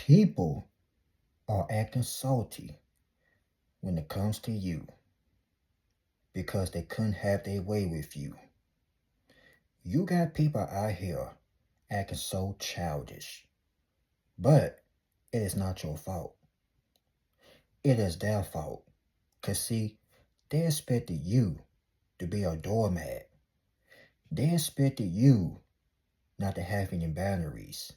People are acting salty when it comes to you because they couldn't have their way with you. You got people out here acting so childish, but it is not your fault. It is their fault. Cause see, they expected you to be a doormat. They expected you not to have any boundaries.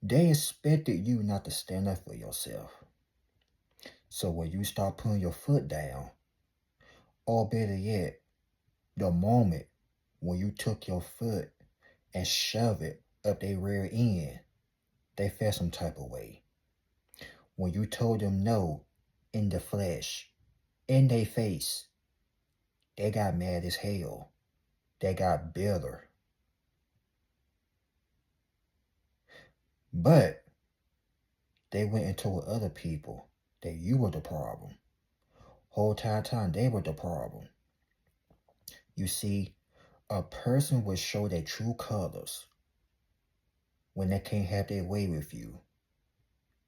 They expected you not to stand up for yourself. So when you start putting your foot down, or better yet, the moment when you took your foot and shoved it up their rear end, they felt some type of way. When you told them no in the flesh, in their face, they got mad as hell. They got bitter. But they went and told other people that you were the problem. Whole entire time they were the problem. You see, a person will show their true colors when they can't have their way with you.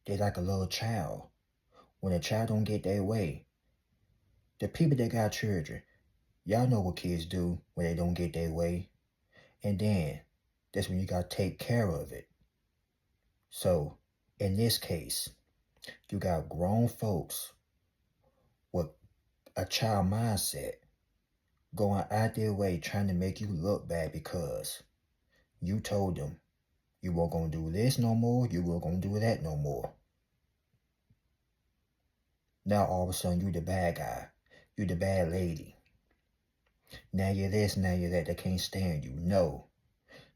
They're like a little child. When a child don't get their way, the people that got children, y'all know what kids do when they don't get their way. And then, that's when you gotta take care of it. So, in this case, you got grown folks with a child mindset going out their way trying to make you look bad because you told them you weren't gonna do this no more, you weren't gonna do that no more. Now all of a sudden you the bad guy, you the bad lady. Now you're this, now you're that, they can't stand you. No,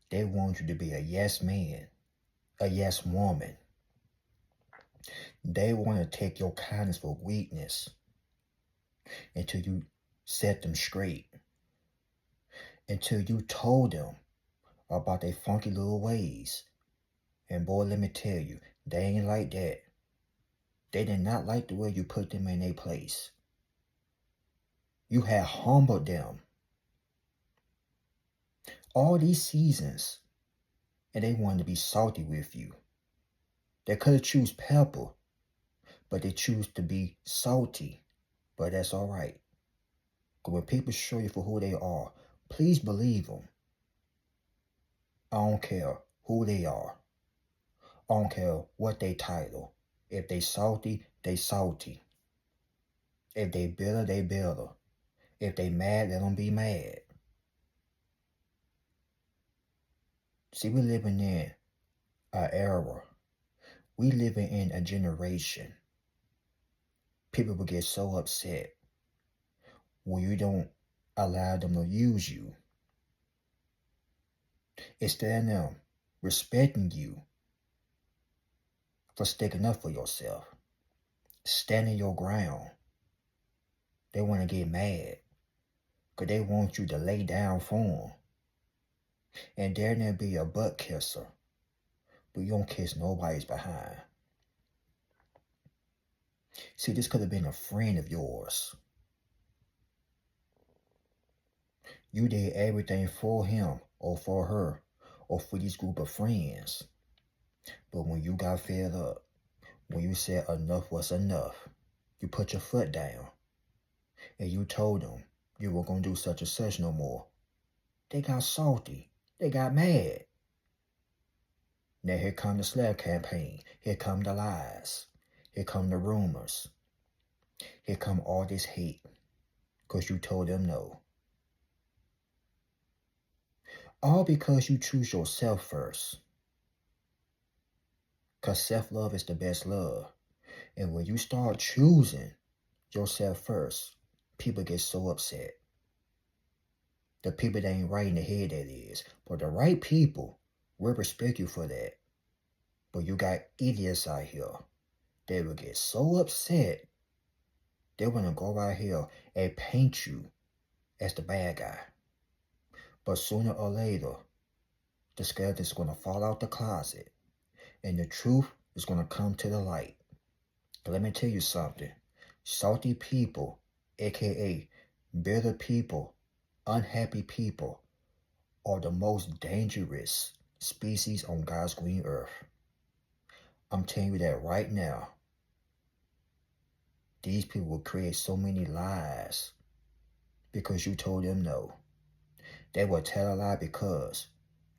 they want you to be a yes man, a yes woman. They want to take your kindness for weakness until you set them straight. Until you told them about their funky little ways. And boy, let me tell you, they ain't like that. They did not like the way you put them in their place. You had humbled them. All these seasons, and they wanted to be salty with you. They could have choose pepper, but they choose to be salty. But that's all right. Because when people show you for who they are, please believe them. I don't care who they are. I don't care what they title. If they salty, they salty. If they bitter, they bitter. If they mad, let them be mad. See, we living in an era. We living in a generation. People will get so upset when you don't allow them to use you. Instead of them respecting you for sticking up for yourself, standing your ground, they want to get mad because they want you to lay down for them. And dare not be a butt kisser, but you don't kiss nobody's behind. See, this could have been a friend of yours. You did everything for him or for her or for this group of friends. But when you got fed up, when you said enough was enough, you put your foot down and you told them you weren't going to do such and such no more. They got salty. They got mad. Now here come the slap campaign. Here come the lies. Here come the rumors. Here come all this hate because you told them no. All because you choose yourself first. Because self-love is the best love. And when you start choosing yourself first, people get so upset. The people that ain't right in the head, that is. But the right people will respect you for that. But you got idiots out here. They will get so upset, they want to go out here and paint you as the bad guy. But sooner or later, the skeleton is going to fall out the closet. And the truth is going to come to the light. But let me tell you something. Salty people, aka bitter people, unhappy people, are the most dangerous species on God's green earth. I'm telling you that right now. These people will create so many lies because you told them no. They will tell a lie because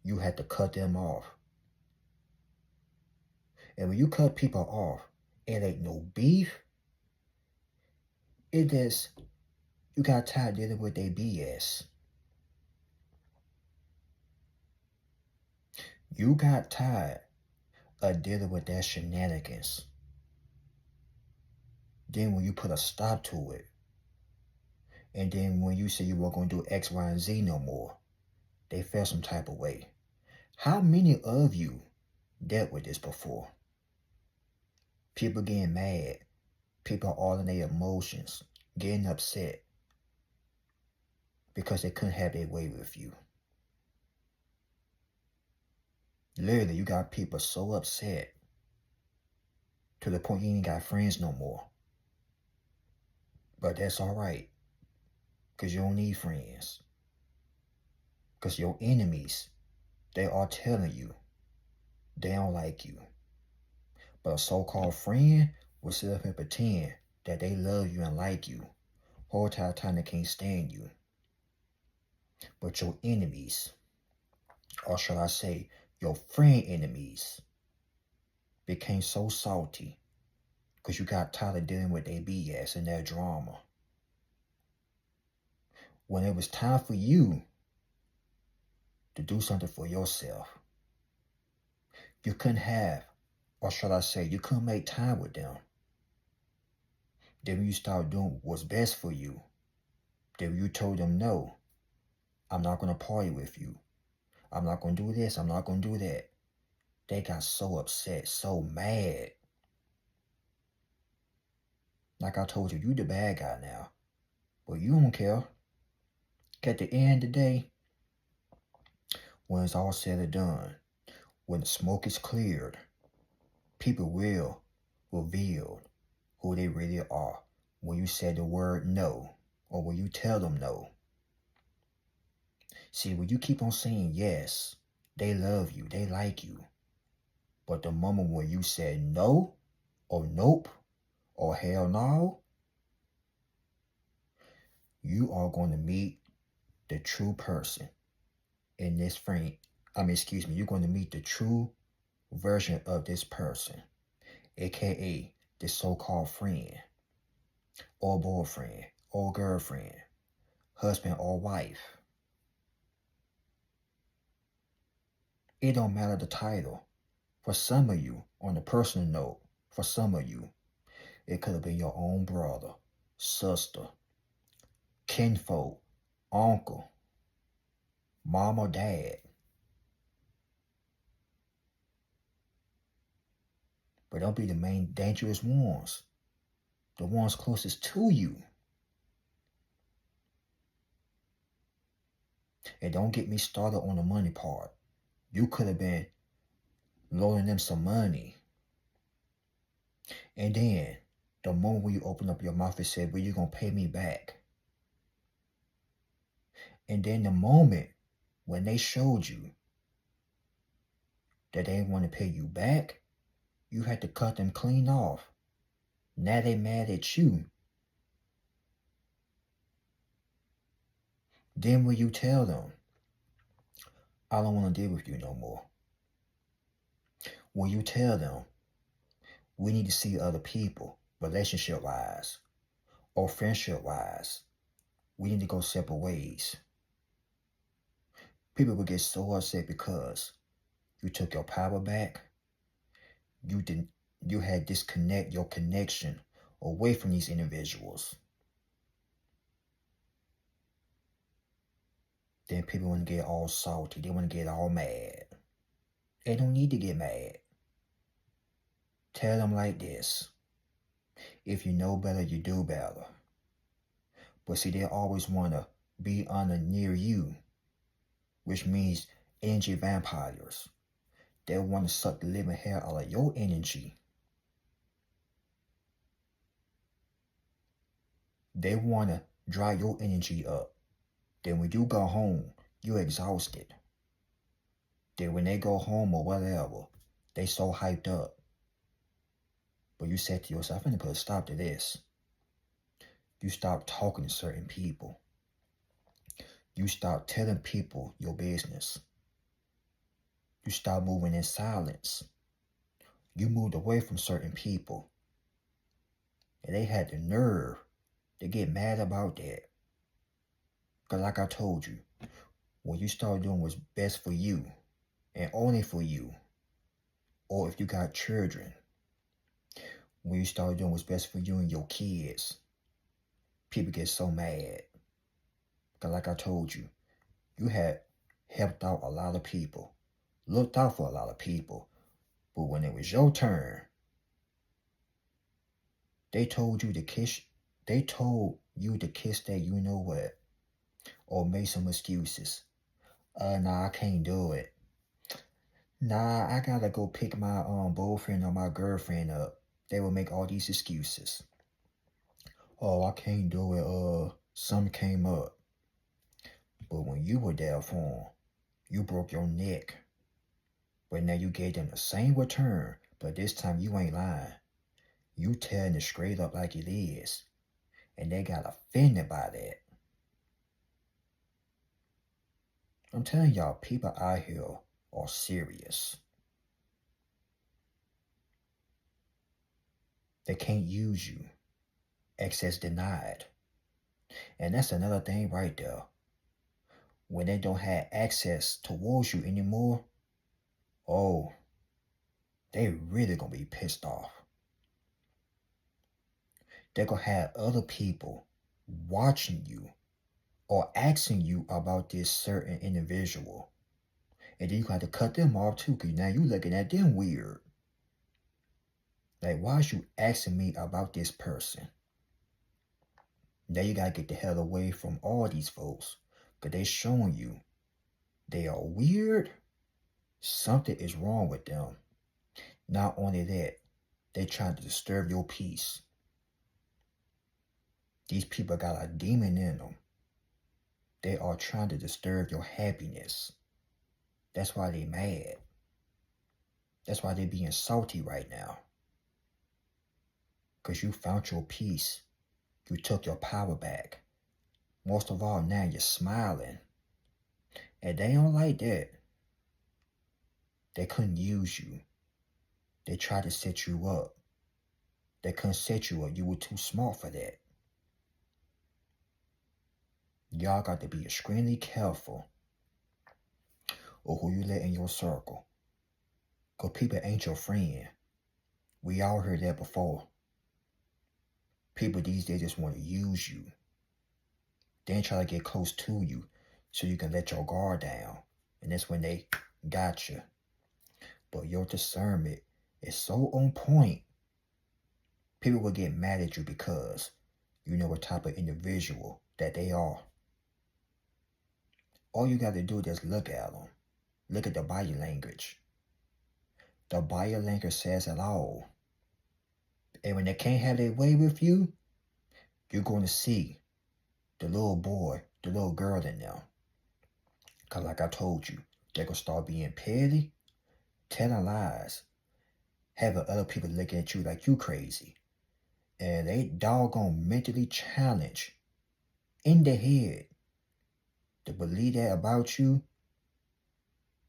you had to cut them off. And when you cut people off, it ain't no beef. It is, you got tired dealing with their BS. You got tired of dealing with their shenanigans. Then when you put a stop to it, and then when you say you weren't going to do X, Y, and Z no more, they felt some type of way. How many of you dealt with this before? People getting mad, people all in their emotions, getting upset because they couldn't have their way with you. Literally, you got people so upset to the point you ain't got friends no more. But that's all right, because you don't need friends. Because your enemies, they are telling you they don't like you. But a so-called friend will sit up and pretend that they love you and like you. Whole entire time they can't stand you. But your enemies, or shall I say, your friend enemies, became so salty because you got tired of dealing with their BS and their drama. When it was time for you to do something for yourself, you couldn't have, or shall I say, you couldn't make time with them. Then when you start doing what's best for you, then you told them, no, I'm not going to party with you. I'm not going to do this. I'm not going to do that. They got so upset, so mad. Like I told you, you the bad guy now. But you don't care. At the end of the day, when it's all said and done, when the smoke is cleared, people will reveal who they really are when you say the word no, or when you tell them no. See, when you keep on saying yes, they love you, they like you. But the moment when you said no, or nope, or hell no, you are going to meet the true person in this frame. You're going to meet the true version of this person, aka this so-called friend, or boyfriend, or girlfriend, husband or wife. It don't matter the title. For some of you, on a personal note, for some of you, it could have been your own brother, sister, kinfolk, uncle, mom or dad. But don't be the main dangerous ones, the ones closest to you. And don't get me started on the money part. You could have been loaning them some money. And then, the moment when you open up your mouth and said, well, you're going to pay me back. And then the moment when they showed you that they didn't want to pay you back, you had to cut them clean off. Now they mad at you. Then when you tell them, I don't want to deal with you no more. When you tell them, we need to see other people, relationship-wise, or friendship-wise, we need to go separate ways. People will get so upset because you took your power back. You had disconnect your connection away from these individuals. Then people want to get all salty. They want to get all mad. They don't need to get mad. Tell them like this. If you know better, you do better. But see, they always want to be under near you, which means energy vampires. They want to suck the living hell out of your energy. They want to dry your energy up. Then when you go home, you're exhausted. Then when they go home or whatever, they so hyped up. But you said to yourself, I'm going to put a stop to this. You stop talking to certain people. You stop telling people your business. You stop moving in silence. You moved away from certain people. And they had the nerve to get mad about that. Because like I told you, when you start doing what's best for you, and only for you, or if you got children, when you start doing what's best for you and your kids, people get so mad. Because like I told you, you had helped out a lot of people, looked out for a lot of people, but when it was your turn, they told you to kiss that you know what, or make some excuses. Nah, I can't do it. Nah, I gotta go pick my boyfriend or my girlfriend up. They will make all these excuses. Oh, I can't do it. Something came up. But when you were there for them, you broke your neck. But now you gave them the same return, but this time you ain't lying. You telling it straight up like it is. And they got offended by that. I'm telling y'all, people out here are serious. They can't use you. Access denied. And that's another thing right there. When they don't have access towards you anymore, oh, they really gonna be pissed off. They're gonna have other people watching you or asking you about this certain individual. And then you got to cut them off too, because now you looking at them weird. Like, why is you asking me about this person? Now you gotta get the hell away from all these folks, because they showing you they are weird. Something is wrong with them. Not only that, they trying to disturb your peace. These people got a demon in them. They are trying to disturb your happiness. That's why they mad. That's why they being salty right now. Because you found your peace. You took your power back. Most of all, now you're smiling. And they don't like that. They couldn't use you. They tried to set you up. They couldn't set you up. You were too smart for that. Y'all got to be extremely careful of who you let in your circle. Because people ain't your friend. We all heard that before. People these days just want to use you. They ain't try to get close to you so you can let your guard down. And that's when they got you. But your discernment is so on point. People will get mad at you because you know what type of individual that they are. All you got to do is look at them. Look at the body language. The body language says it all. And when they can't have their way with you, you're going to see the little boy, the little girl in them. Because like I told you, they're going to start being petty, telling lies, having other people looking at you like you crazy. And they doggone mentally challenged in their head to believe that about you.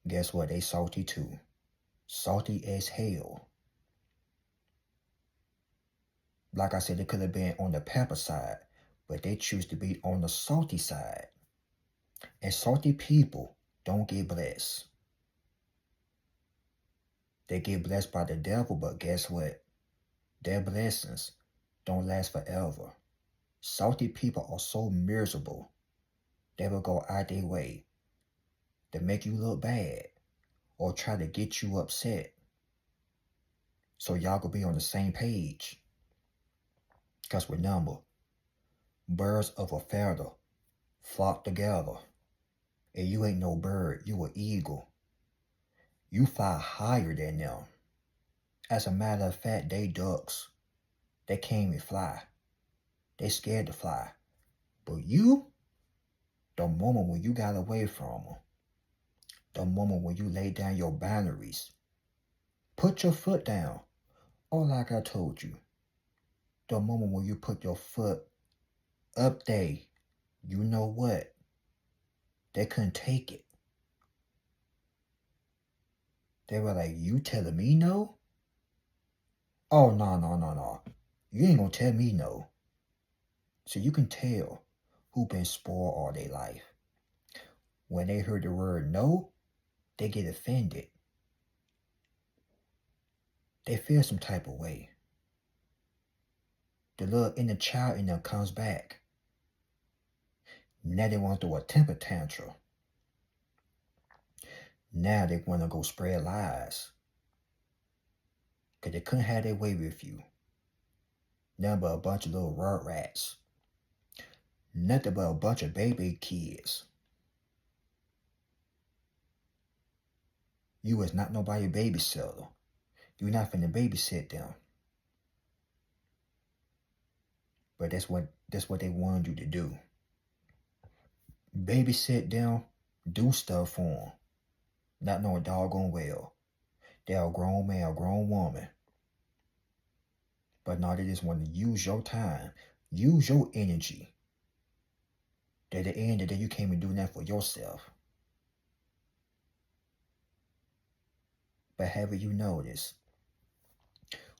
Guess what? They salty too. Salty as hell. Like I said, they could have been on the pepper side, but they choose to be on the salty side. And salty people don't get blessed. They get blessed by the devil, but guess what? Their blessings don't last forever. Salty people are so miserable, they will go out their way to make you look bad or try to get you upset. So y'all could be on the same page. Because remember, birds of a feather flock together. And you ain't no bird, you an eagle. You fly higher than them. As a matter of fact, they ducks. They can't even fly. They scared to fly. But you, the moment when you got away from them, the moment when you lay down your boundaries, put your foot down. Or like I told you, the moment when you put your foot up there, you know what? They couldn't take it. They were like, you telling me no? Oh, no, no, no, no. You ain't gonna tell me no. So you can tell who been spoiled all their life. When they heard the word no, they get offended. They feel some type of way. The little inner child in them comes back. Now they want to throw a temper tantrum. Now they want to go spread lies. Because they couldn't have their way with you. Nothing but a bunch of little rug rats. Nothing but a bunch of baby kids. You was not nobody babysitter. You not finna babysit them. But that's what they wanted you to do. Babysit them, do stuff for them. Not knowing doggone well. They're a grown man, a grown woman. But now they just want to use your time, use your energy. At the end of the day, you can't even do nothing for yourself. But haven't you noticed,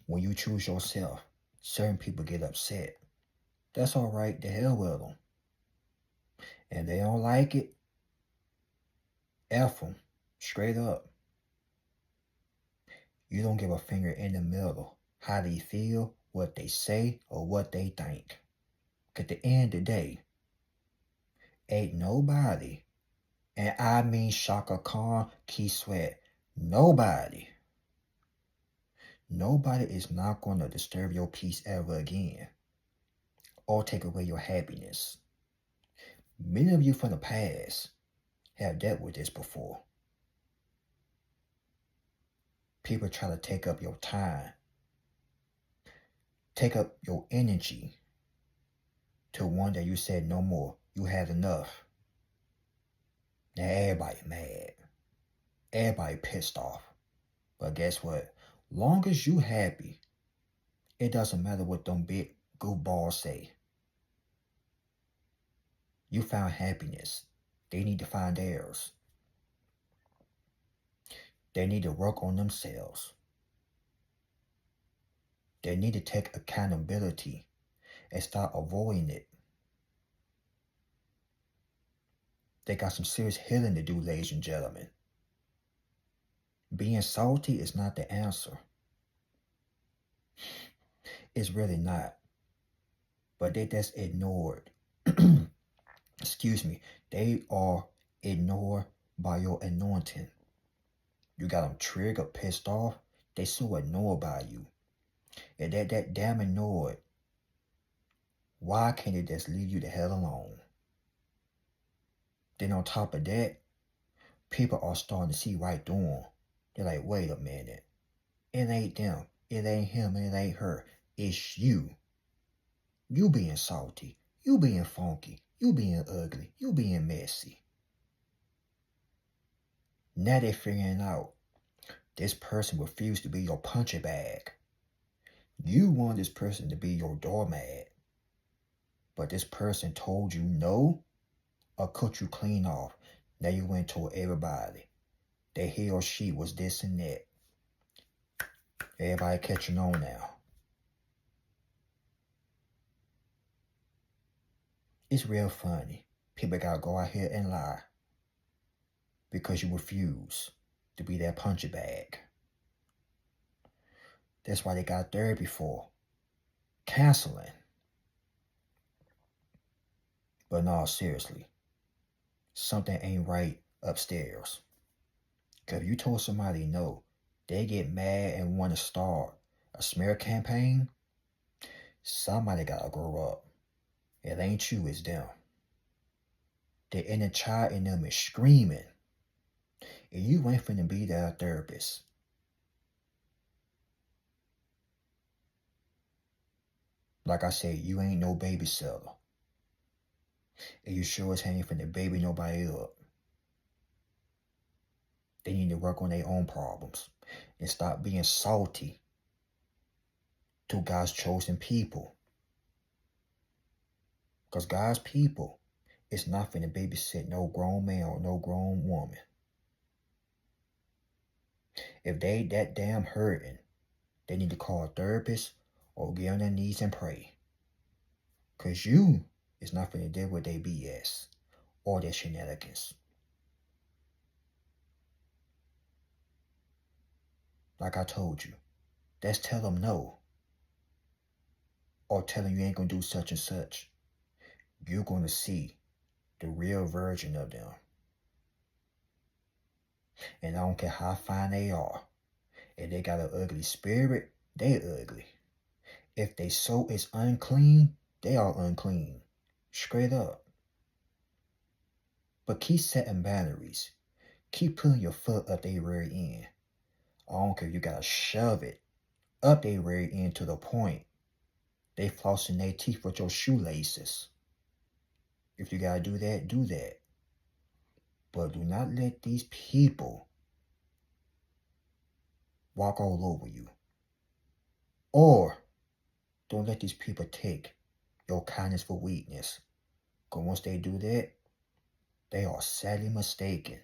when you choose yourself, certain people get upset. That's all right, the hell with them. And they don't like it, F them, straight up. You don't give a finger in the middle how they feel, what they say, or what they think. At the end of the day, ain't nobody, and I mean Shaka Khan, Keith Sweat, nobody is not going to disturb your peace ever again or take away your happiness. Many of you from the past have dealt with this before. People try to take up your time, take up your energy to one that you said no more. You had enough. Now everybody mad. Everybody pissed off. But guess what? Long as you happy, it doesn't matter what them big goofballs say. You found happiness. They need to find theirs. They need to work on themselves. They need to take accountability and start avoiding it. They got some serious healing to do, ladies and gentlemen. Being salty is not the answer. It's really not. But they just ignored. Excuse me. They are ignored by your anointing. You got them triggered, pissed off. They so annoyed by you. And that damn annoyed. Why can't they just leave you the hell alone? Then on top of that, people are starting to see right through them. They're like, wait a minute. It ain't them. It ain't him. It ain't her. It's you. You being salty. You being funky. You being ugly. You being messy. Now they're figuring out this person refused to be your punching bag. You want this person to be your doormat. But this person told you no or cut you clean off. Now you went to everybody that he or she was this and that. Everybody catching on now. It's real funny. People gotta go out here and lie because you refuse to be that punching bag. That's why they got therapy for. Counseling. But no, seriously. Something ain't right upstairs. Because if you told somebody no, they get mad and want to start a smear campaign, somebody gotta grow up. It ain't you, it's them. The inner child in them is screaming. And you ain't finna be their therapist. Like I said, you ain't no babysitter. And you sure as hell ain't finna baby nobody up. They need to work on their own problems and stop being salty to God's chosen people. Because God's people is not finna babysit no grown man or no grown woman. If they that damn hurting, they need to call a therapist or get on their knees and pray. Because you is not finna deal with their BS or their shenanigans. Like I told you, that's tell them no. Or tell them you ain't gonna do such and such. You're gonna see the real version of them. And I don't care how fine they are. If they got an ugly spirit, they ugly. If they soul is unclean, they are unclean. Straight up. But keep setting boundaries. Keep putting your foot up their rear end. I don't care if you gotta shove it up their rear end to the point they flossing their teeth with your shoelaces. If you gotta do that, do that. But do not let these people walk all over you. Or don't let these people take your kindness for weakness. Because once they do that, they are sadly mistaken.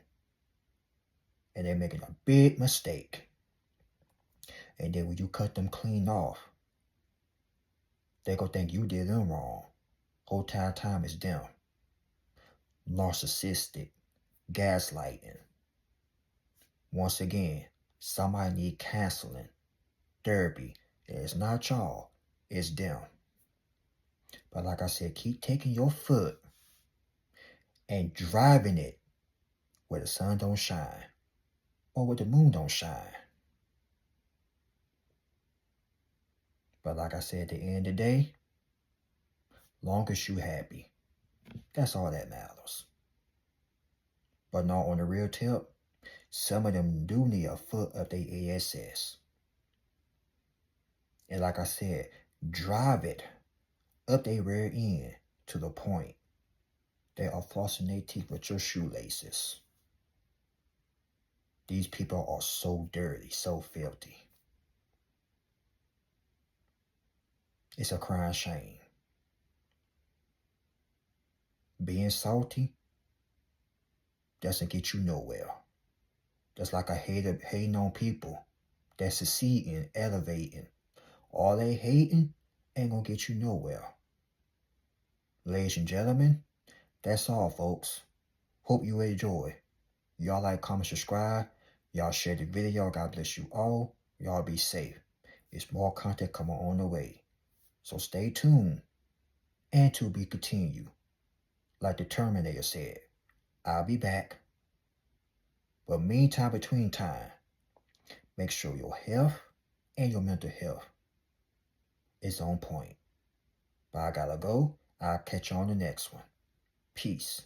And they're making a big mistake. And then when you cut them clean off, they gonna think you did them wrong. Whole time is them. Narcissistic, gaslighting. Once again, somebody need counseling, therapy. And it's not y'all, it's them. But like I said, keep taking your foot and driving it where the sun don't shine or where the moon don't shine. But like I said, at the end of the day, long as you happy, that's all that matters. But now on the real tip, some of them do need a foot up their ASS. And like I said, drive it up their rear end to the point they are flossing their teeth with your shoelaces. These people are so dirty, so filthy. It's a crying shame. Being salty doesn't get you nowhere. Just like I hating on people that succeeding, elevating. All they hating ain't gonna get you nowhere. Ladies and gentlemen, that's all, folks. Hope you enjoy. Y'all like, comment, subscribe. Y'all share the video. God bless you all. Y'all be safe. It's more content coming on the way. So stay tuned. And to be continued. Like the Terminator said, I'll be back. But meantime, between time, make sure your health and your mental health is on point. But I gotta go. I'll catch you on the next one. Peace.